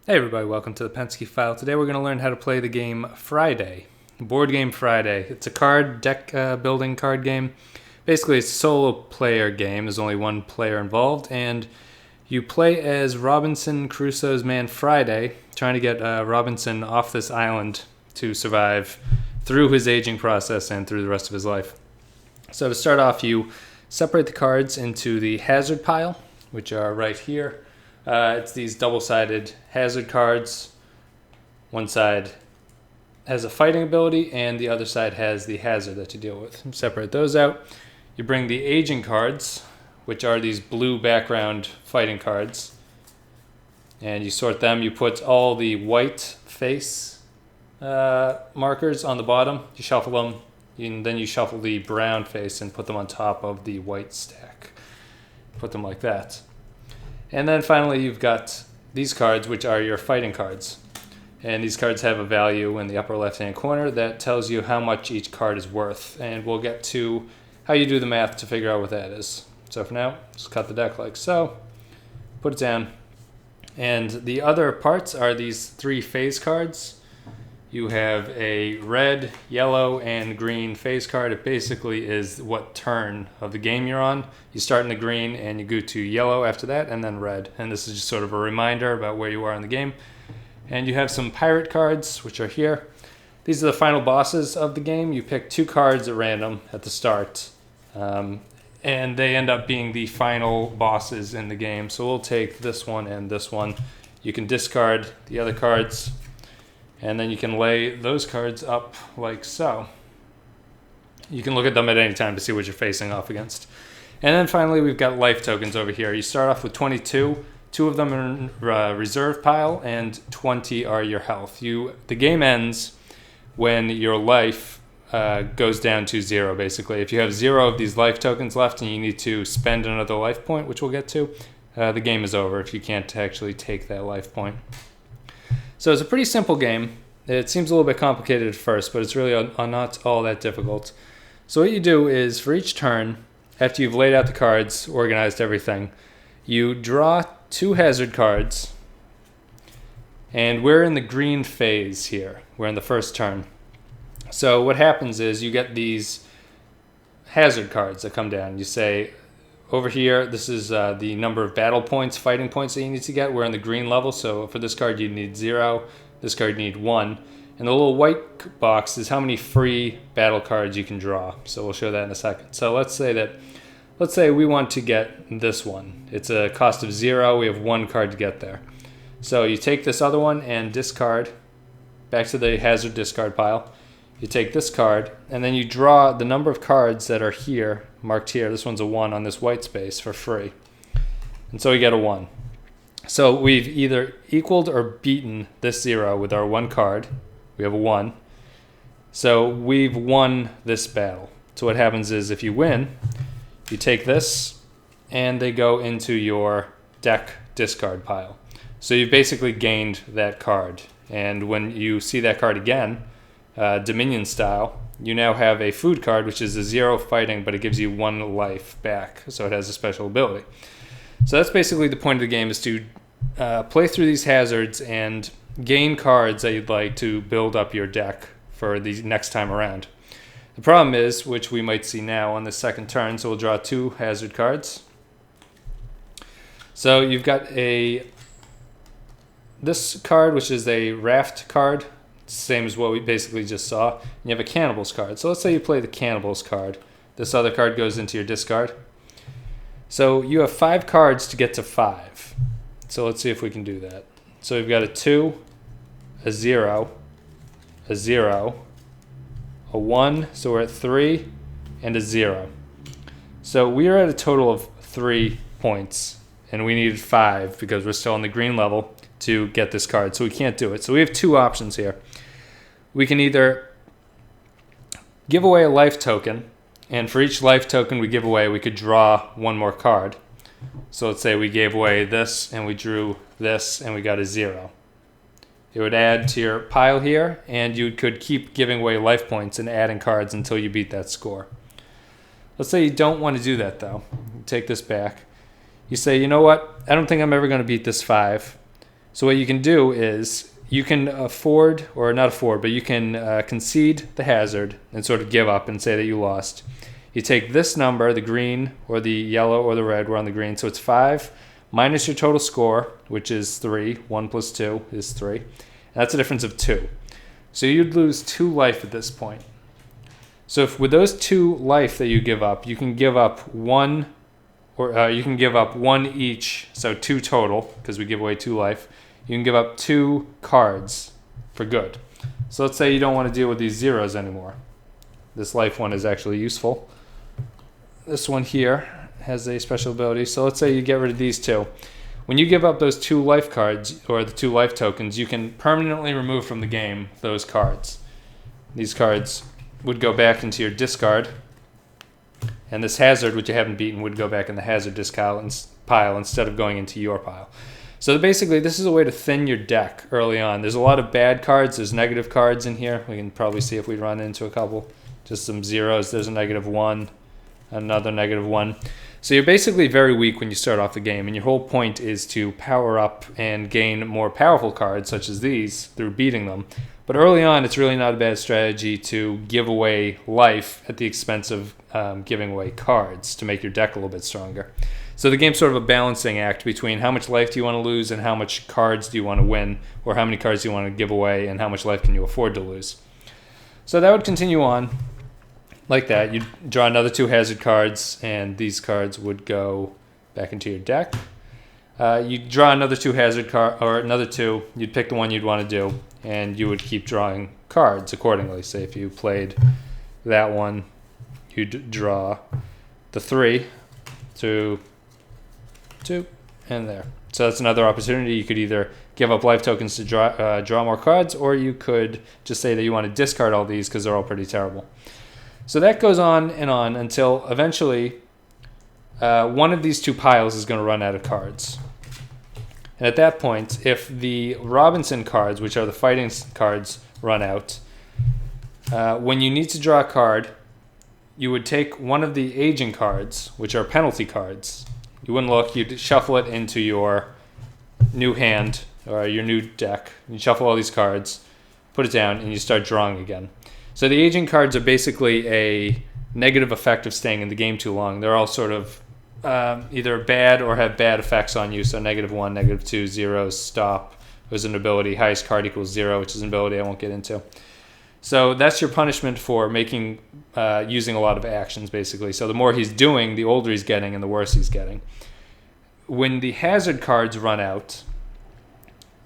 Hey everybody, welcome to the Pensky File. Today we're going to learn how to play the game Friday, Board Game Friday. It's a card deck building card game. Basically, it's a solo player game. There's only one player involved, and you play as Robinson Crusoe's man Friday, trying to get Robinson off this island to survive through his aging process and through the rest of his life. So to start off, you separate the cards into the hazard pile, which are right here. It's these double-sided hazard cards. One side has a fighting ability, and the other side has the hazard that you deal with. Separate those out. You bring the aging cards, which are these blue background fighting cards, and you sort them. You put all the white face markers on the bottom. You shuffle them, and then you shuffle the brown face and put them on top of the white stack. Put them like that. And then finally you've got these cards, which are your fighting cards. And these cards have a value in the upper left-hand corner that tells you how much each card is worth. And we'll get to how you do the math to figure out what that is. So for now, just cut the deck like so. Put it down. And the other parts are these three phase cards. You have a red, yellow, and green phase card. It basically is what turn of the game you're on. You start in the green and you go to yellow after that, and then red. And this is just sort of a reminder about where you are in the game. And you have some pirate cards, which are here. These are the final bosses of the game. You pick two cards at random at the start. And they end up being the final bosses in the game. So we'll take this one and this one. You can discard the other cards, and then you can lay those cards up like so. You can look at them at any time to see what you're facing off against. And then finally, we've got life tokens over here. You start off with 22. 2 of them are in reserve pile, and 20 are your health. The game ends when your life goes down to 0, basically. If you have 0 of these life tokens left and you need to spend another life point, which we'll get to, the game is over if you can't actually take that life point. So it's a pretty simple game. It seems a little bit complicated at first, but it's really not all that difficult. So what you do is, for each turn, after you've laid out the cards, organized everything, you draw 2 hazard cards, and we're in the green phase here. We're in the first turn. So what happens is you get these hazard cards that come down. You say, over here, this is the number of battle points, fighting points that you need to get. We're in the green level, so for this card you need 0. This card you need 1. And the little white box is how many free battle cards you can draw. So we'll show that in a second. So let's say we want to get this one. It's a cost of 0. We have 1 card to get there. So you take this other one and discard back to the hazard discard pile. You take this card, and then you draw the number of cards that are here, marked here. This one's a 1 on this white space for free. And so we get a 1. So we've either equaled or beaten this 0 with our 1 card. We have a 1. So we've won this battle. So what happens is, if you win, you take this, and they go into your deck discard pile. So you've basically gained that card. And when you see that card again, Dominion style, you now have a food card, which is a 0 fighting, but it gives you 1 life back, so it has a special ability. So that's basically the point of the game, is to play through these hazards and gain cards that you'd like to build up your deck for the next time around. The problem is, which we might see now on the second turn, so we'll draw 2 hazard cards. So you've got this card, which is a raft card, same as what we basically just saw. And you have a cannibals card. So let's say you play the cannibals card. This other card goes into your discard. So you have 5 cards to get to 5. So let's see if we can do that. So we've got a 2, a 0, a 0, a 1, so we're at 3, and a 0. So we are at a total of 3 points, and we needed 5 because we're still on the green level to get this card, so we can't do it. So we have 2 options here. We can either give away a life token, and for each life token we give away, we could draw 1 more card. So let's say we gave away this, and we drew this, and we got a 0. It would add to your pile here, and you could keep giving away life points and adding cards until you beat that score. Let's say you don't want to do that, though. Take this back. You say, you know what? I don't think I'm ever going to beat this 5. So what you can do is you can afford, or not afford, but you can concede the hazard and sort of give up and say that you lost. You take this number, the green or the yellow or the red, we're on the green, so it's 5 minus your total score, which is 3. 1 plus 2 is 3. And that's a difference of 2. So you'd lose 2 life at this point. So if with those 2 life that you give up, you can give up 1, or you can give up 1 each, so 2 total, because we give away 2 life. You can give up 2 cards for good. So let's say you don't want to deal with these zeros anymore. This life one is actually useful. This one here has a special ability. So let's say you get rid of these 2. When you give up those 2 life cards, or the 2 life tokens, you can permanently remove from the game those cards. These cards would go back into your discard, and this hazard, which you haven't beaten, would go back in the hazard discard pile instead of going into your pile. So basically, this is a way to thin your deck early on. There's a lot of bad cards. There's negative cards in here. We can probably see if we run into a couple. Just some zeros. There's a -1, another -1. So you're basically very weak when you start off the game, and your whole point is to power up and gain more powerful cards, such as these, through beating them. But early on, it's really not a bad strategy to give away life at the expense of giving away cards to make your deck a little bit stronger. So the game's sort of a balancing act between how much life do you want to lose and how much cards do you want to win, or how many cards do you want to give away and how much life can you afford to lose. So that would continue on like that. You'd draw another 2 hazard cards, and these cards would go back into your deck. You'd draw another 2 hazard card, or another 2. You'd pick the one you'd want to do, and you would keep drawing cards accordingly. Say if you played that one, you'd draw the 3 to 2, and there. So that's another opportunity. You could either give up life tokens to draw more cards, or you could just say that you want to discard all these because they're all pretty terrible. So that goes on and on until eventually one of these 2 piles is going to run out of cards. And at that point, if the Robinson cards, which are the fighting cards, run out, when you need to draw a card, you would take one of the aging cards, which are penalty cards. You wouldn't look, you'd shuffle it into your new hand, or your new deck. You shuffle all these cards, put it down, and you start drawing again. So the aging cards are basically a negative effect of staying in the game too long. They're all sort of either bad or have bad effects on you. So -1, -2, zeros, stop was an ability. Highest card equals 0, which is an ability I won't get into. So that's your punishment for using a lot of actions, basically. So the more he's doing, the older he's getting and the worse he's getting. When the hazard cards run out,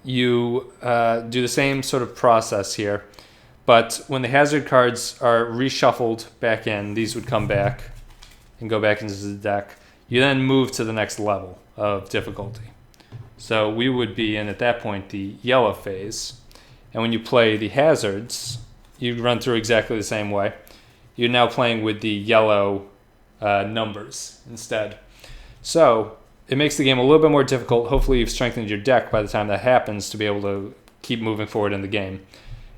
you do the same sort of process here. But when the hazard cards are reshuffled back in, these would come back and go back into the deck. You then move to the next level of difficulty. So we would be in, at that point, the yellow phase. And when you play the hazards, you run through exactly the same way. You're now playing with the yellow numbers instead. So it makes the game a little bit more difficult. Hopefully you've strengthened your deck by the time that happens to be able to keep moving forward in the game.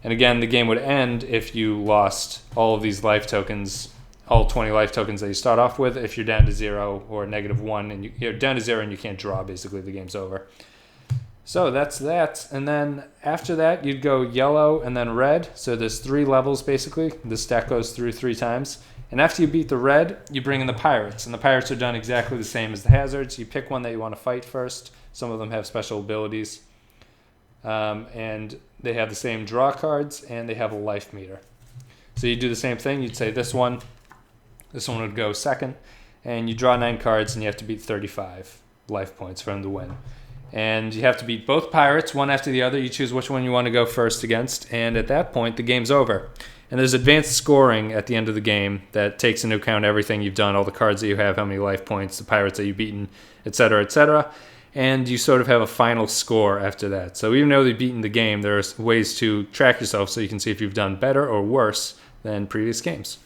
And again, the game would end if you lost all of these life tokens, all 20 life tokens that you start off with. If you're down to 0 or -1, and you're down to 0 and you can't draw, basically the game's over. So that's that. And then after that, you'd go yellow and then red. So there's 3 levels, basically. The stack goes through 3 times. And after you beat the red, you bring in the pirates. And the pirates are done exactly the same as the hazards. You pick one that you want to fight first. Some of them have special abilities. And they have the same draw cards, and they have a life meter. So you do the same thing. You'd say this one would go second, and you draw 9 cards, and you have to beat 35 life points for him to win. And you have to beat both pirates, one after the other. You choose which one you want to go first against, and at that point, the game's over. And there's advanced scoring at the end of the game that takes into account everything you've done, all the cards that you have, how many life points, the pirates that you've beaten, etc., etc., and you sort of have a final score after that. So even though you've beaten the game, there are ways to track yourself so you can see if you've done better or worse than previous games.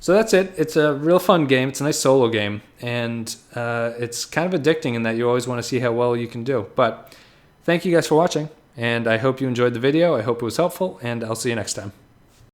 So that's it. It's a real fun game. It's a nice solo game, and it's kind of addicting in that you always want to see how well you can do. But thank you guys for watching, and I hope you enjoyed the video. I hope it was helpful, and I'll see you next time.